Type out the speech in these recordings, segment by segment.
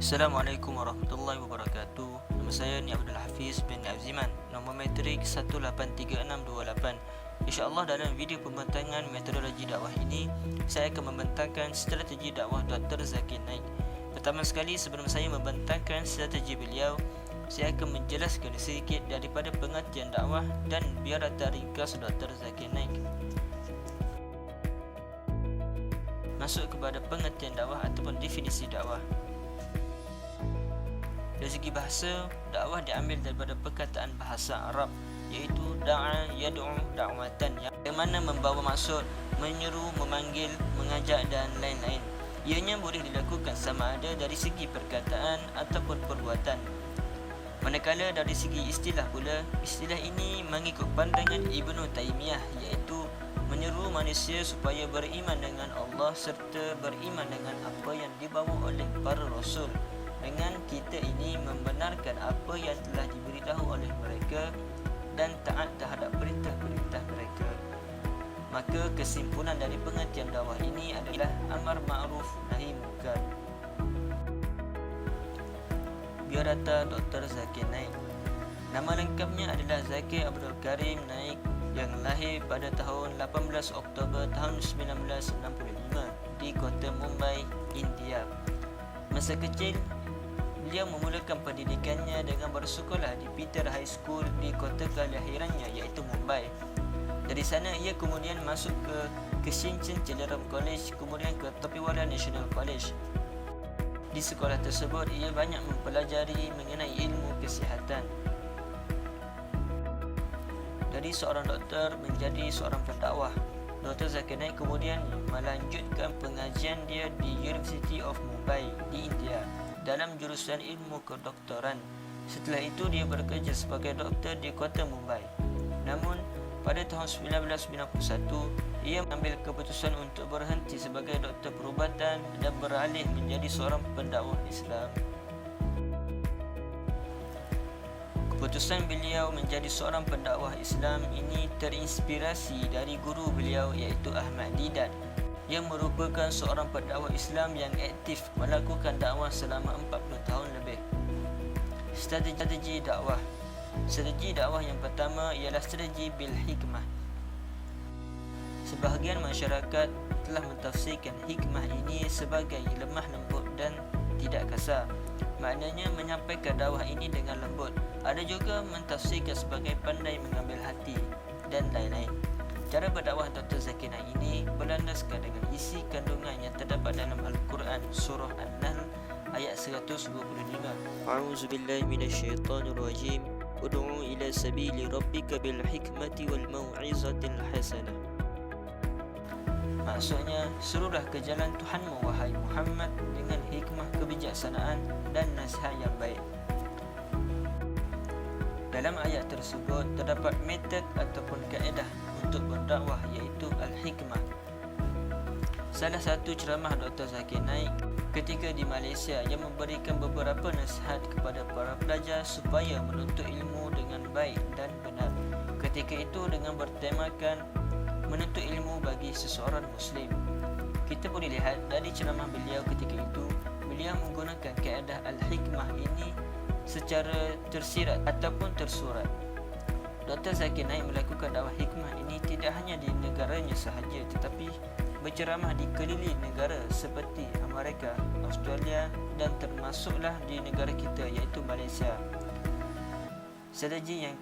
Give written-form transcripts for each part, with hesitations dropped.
Assalamualaikum warahmatullahi wabarakatuh. Nama saya ni Abdul Hafiz bin Abziman. Nombor matrik 183628. InsyaAllah dalam video pembentangan metodologi dakwah ini, saya akan membentangkan strategi dakwah Dr. Zakir Naik. Pertama sekali, sebelum saya membentangkan strategi beliau, saya akan menjelaskan sedikit daripada pengertian dakwah dan biodata ringkas Dr. Zakir Naik. Masuk kepada pengertian dakwah ataupun definisi dakwah. Dari segi bahasa, dakwah diambil daripada perkataan bahasa Arab, iaitu da'a yad'u da'watan, yang mana membawa maksud menyeru, memanggil, mengajak dan lain-lain. Ianya boleh dilakukan sama ada dari segi perkataan ataupun perbuatan. Manakala dari segi istilah pula, istilah ini mengikut pandangan Ibnu Taimiyah, iaitu menyeru manusia supaya beriman dengan Allah serta beriman dengan apa yang dibawa oleh para rasul. Dengan kita ini membenarkan apa yang telah diberitahu oleh mereka dan taat terhadap perintah-perintah mereka. Maka kesimpulan dari pengertian dakwah ini adalah amar ma'ruf nahi munkar. Biodata Dr. Zakir Naik. Nama lengkapnya adalah Zakir Abdul Karim Naik, yang lahir pada tahun 18 Oktober tahun 1965 di kota Mumbai, India. Masa kecil, beliau memulakan pendidikannya dengan bersekolah di Peter High School di kota kelahirannya, iaitu Mumbai. Dari sana ia kemudian masuk ke Shinchan Chalaram College, kemudian ke Topiwala National College. Di sekolah tersebut ia banyak mempelajari mengenai ilmu kesihatan. Dari seorang doktor menjadi seorang pendakwah, Dr. Zakir Naik kemudian melanjutkan pengajian dia di University of Mumbai di India dalam jurusan ilmu kedoktoran. Setelah itu dia bekerja sebagai doktor di kota Mumbai. Namun pada tahun 1991 ia mengambil keputusan untuk berhenti sebagai doktor perubatan dan beralih menjadi seorang pendakwah Islam. Keputusan beliau menjadi seorang pendakwah Islam ini terinspirasi dari guru beliau, iaitu Ahmad Didat, yang merupakan seorang pendakwah Islam yang aktif melakukan dakwah selama 40 tahun lebih. Strategi dakwah. Strategi dakwah yang pertama ialah strategi bil hikmah. Sebahagian masyarakat telah mentafsirkan hikmah ini sebagai lemah lembut dan tidak kasar. Maknanya menyampaikan dakwah ini dengan lembut. Ada juga mentafsirkan sebagai pandai mengambil hati dan lain-lain. Cara berdakwah Dr. Zakir Naik ini berlandaskan dengan isi kandungan yang terdapat dalam Al-Quran, surah An-Nahl ayat 125. A'udzubillahi minasyaitonirrajim. Ud'u ila sabili rabbika bil hikmati wal mau'izatil hasanah. Maksudnya, serulah ke jalan Tuhanmu wahai Muhammad dengan hikmah, kebijaksanaan dan nasihat yang baik. Dalam ayat tersebut terdapat metod ataupun kaedah untuk berdakwah, iaitu al-hikmah. Salah satu ceramah Dr. Zakir Naik ketika di Malaysia yang memberikan beberapa nasihat kepada para pelajar supaya menuntut ilmu dengan baik dan benar. Ketika itu dengan bertemakan menuntut ilmu bagi seseorang Muslim. Kita boleh lihat dari ceramah beliau ketika itu, beliau menggunakan kaedah al-hikmah ini secara tersirat ataupun tersurat. Dr. Zakir Naik melakukan dakwah hikmah ini tidak hanya di negaranya sahaja, tetapi berceramah di keliling negara seperti Amerika, Australia dan termasuklah di negara kita, iaitu Malaysia. Strategi yang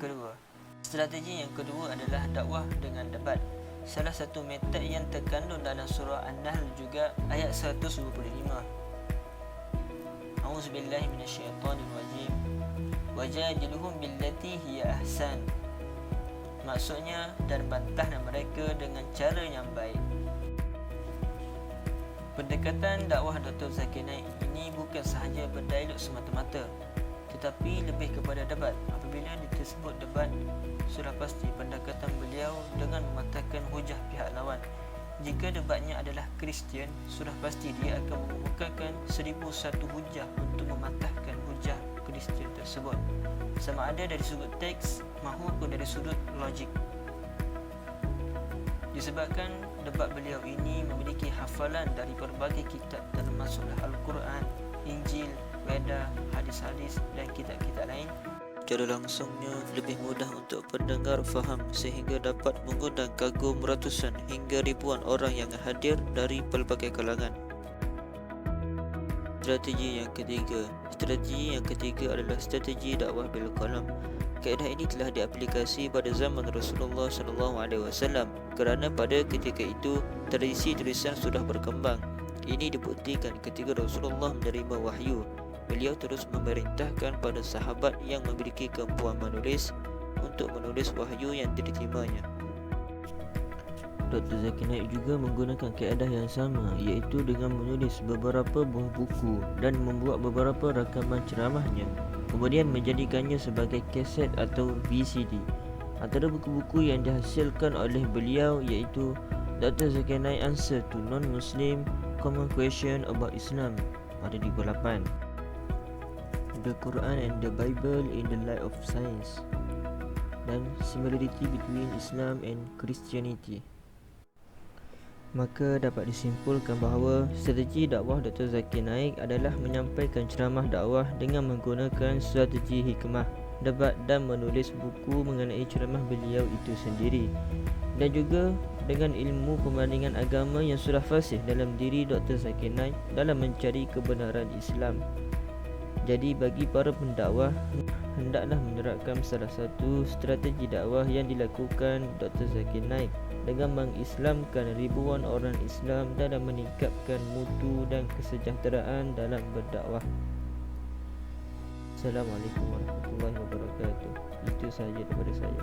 kedua adalah dakwah dengan debat. Salah satu metod yang terkandung dalam surah An-Nahl juga ayat 125. A'udzubillahi minasyaitonirrajim. Wajadiluhum billati hiya ahsan. Maksudnya, dan bantahlah mereka dengan cara yang baik. Pendekatan dakwah Dr. Zakir Naik ini bukan sahaja berdialog semata-mata, tetapi lebih kepada debat. Apabila disebut debat, sudah pasti pendekatan beliau dengan mematahkan hujah pihak lawan. Jika debatnya adalah Kristian, sudah pasti dia akan mengemukakan 1001 hujah untuk mematahkan hujah Kristian tersebut, sama ada dari sudut teks maupun dari sudut logik. Disebabkan debat beliau ini memiliki hafalan dari berbagai kitab termasuklah Al-Quran, Injil, hadis-hadis dan kitab-kitab lain, cara langsungnya lebih mudah untuk pendengar faham sehingga dapat mengundang kagum ratusan hingga ribuan orang yang hadir dari pelbagai kalangan. Strategi yang ketiga adalah strategi dakwah bil qalam. Kaedah ini telah diaplikasi pada zaman Rasulullah SAW kerana pada ketika itu tradisi tulisan sudah berkembang. Ini dibuktikan ketika Rasulullah menerima wahyu. Beliau terus memerintahkan pada sahabat yang memiliki kemampuan menulis untuk menulis wahyu yang diterimanya. Dr. Zakir Naik juga menggunakan kaedah yang sama, iaitu dengan menulis beberapa buah buku dan membuat beberapa rakaman ceramahnya, kemudian menjadikannya sebagai kaset atau VCD. Antara buku-buku yang dihasilkan oleh beliau iaitu Dr. Zakir Naik Answer to Non-Muslim Common Question About Islam pada 2008, The Quran and the Bible in the Light of Science, dan Similarity Between Islam and Christianity. Maka dapat disimpulkan bahawa strategi dakwah Dr. Zakir Naik adalah menyampaikan ceramah dakwah dengan menggunakan strategi hikmah, debat dan menulis buku mengenai ceramah beliau itu sendiri, dan juga dengan ilmu perbandingan agama yang sudah fasih dalam diri Dr. Zakir Naik dalam mencari kebenaran Islam. Jadi bagi para pendakwah, hendaklah menerapkan salah satu strategi dakwah yang dilakukan Dr. Zakir Naik dengan mengislamkan ribuan orang Islam dan meningkatkan mutu dan kesejahteraan dalam berdakwah. Assalamualaikum warahmatullahi wabarakatuh. Itu sahaja daripada saya.